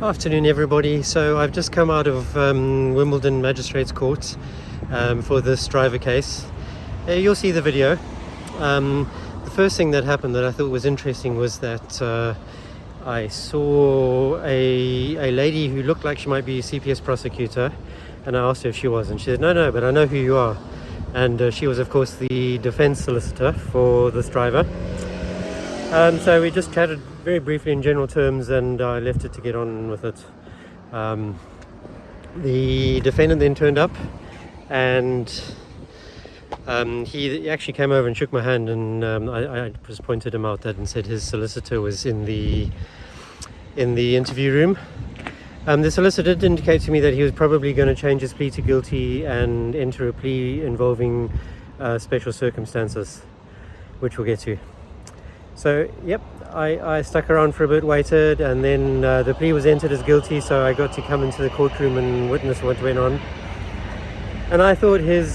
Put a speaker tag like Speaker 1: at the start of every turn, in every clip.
Speaker 1: Afternoon, everybody. So I've just come out of Wimbledon Magistrates Court for this driver case. You'll see the video. The first thing that happened that I thought was interesting was that I saw a lady who looked like she might be a CPS prosecutor, and I asked her if she was, and she said, no, but I know who you are. And she was, of course, the defense solicitor for this driver. So we just chatted very briefly in general terms, and I left it to get on with it. The defendant then turned up, and he actually came over and shook my hand, and I just pointed him out that and said his solicitor was in the interview room. The solicitor did indicate to me that he was probably going to change his plea to guilty and enter a plea involving special circumstances, which we'll get to. So, yep, I stuck around for a bit, waited, and then the plea was entered as guilty, so I got to come into the courtroom and witness what went on. And I thought his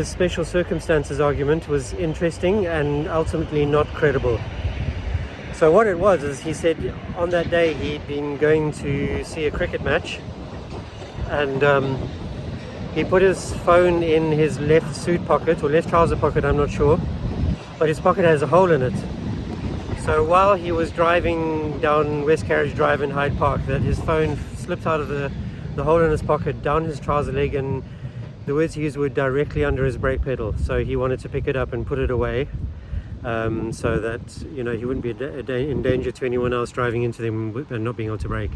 Speaker 1: special circumstances argument was interesting and ultimately not credible. So what it was is he said on that day he'd been going to see a cricket match, and he put his phone in his left suit pocket, or left trouser pocket, I'm not sure, but his pocket has a hole in it. So while he was driving down West Carriage Drive in Hyde Park, that his phone slipped out of the hole in his pocket, down his trouser leg, and the words he used were directly under his brake pedal. So he wanted to pick it up and put it away, so that he wouldn't be in danger to anyone else driving into them and not being able to brake.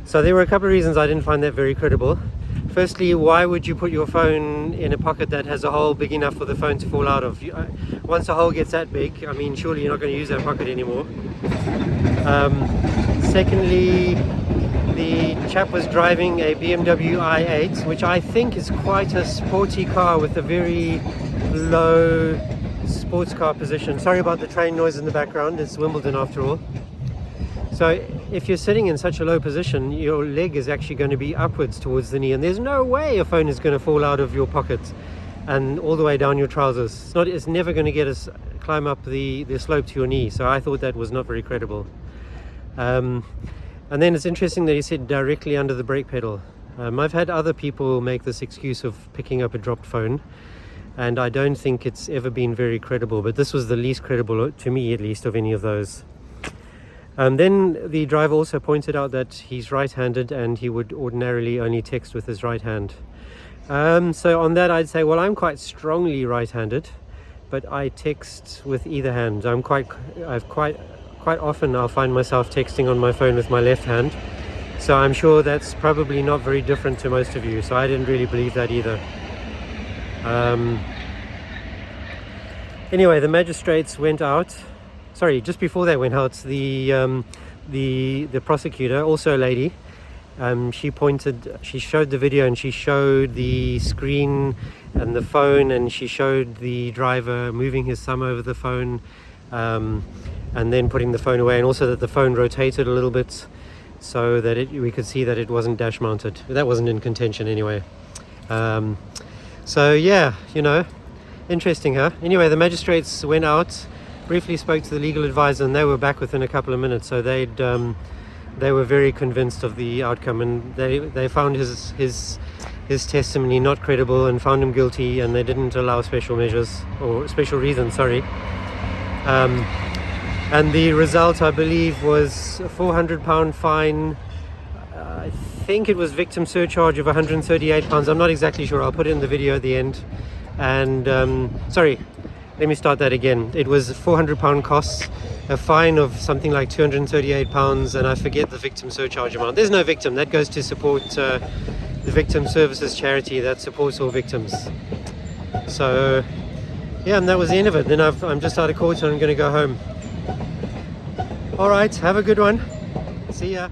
Speaker 1: So there were a couple of reasons I didn't find that very credible. Firstly, why would you put your phone in a pocket that has a hole big enough for the phone to fall out of? Once a hole gets that big, I mean, surely you're not going to use that pocket anymore. Secondly, the chap was driving a BMW i8, which I think is quite a sporty car with a very low sports car position. Sorry about the train noise in the background, it's Wimbledon after all. So if you're sitting in such a low position, your leg is actually going to be upwards towards the knee, and there's no way your phone is going to fall out of your pocket and all the way down your trousers. It's never going to climb up the slope to your knee. So I thought that was not very credible. And then it's interesting that he said directly under the brake pedal. I've had other people make this excuse of picking up a dropped phone, and I don't think it's ever been very credible, but this was the least credible, to me at least, of any of those. Then the driver also pointed out that he's right-handed and he would ordinarily only text with his right hand. So on that I'd say, well, I'm quite strongly right-handed, but I text with either hand. Quite often I'll find myself texting on my phone with my left hand. So I'm sure that's probably not very different to most of you. So I didn't really believe that either. Anyway, the magistrates went out. Sorry, just before they went out, the prosecutor, also a lady, she showed the video, and she showed the screen and the phone, and she showed the driver moving his thumb over the phone, and then putting the phone away, and also that the phone rotated a little bit so that we could see that it wasn't dash mounted. That wasn't in contention anyway. So yeah, interesting, huh? Anyway, the magistrates went out, briefly spoke to the legal advisor, and they were back within a couple of minutes. So they were very convinced of the outcome, and they found his testimony not credible and found him guilty, and they didn't allow special reasons. And the result, I believe, was a £400 fine. I think it was victim surcharge of £138. I'm not exactly sure. I'll put it in the video at the end. And let me start that again. It was £400 costs, a fine of something like £238, and I forget the victim surcharge amount. There's no victim. That goes to support the Victim Services charity that supports all victims. So, yeah, and that was the end of it. Then I'm just out of court, and I'm going to go home. All right, have a good one. See ya.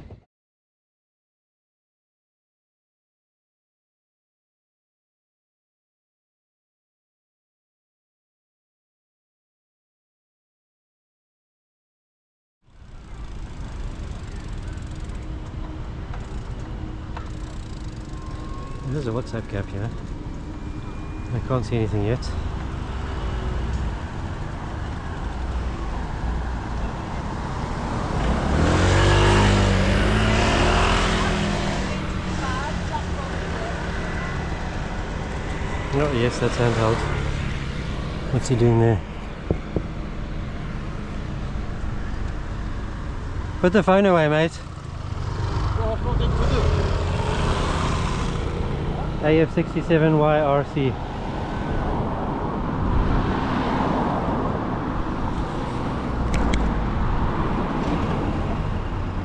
Speaker 1: There's a WhatsApp gap here. I can't see anything yet. Oh yes, that's handheld. What's he doing there? Put the phone away, mate. AF67YRG.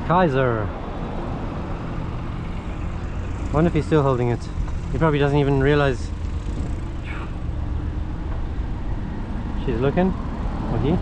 Speaker 1: Kaiser. I wonder if he's still holding it. He probably doesn't even realize. She's looking. Or he?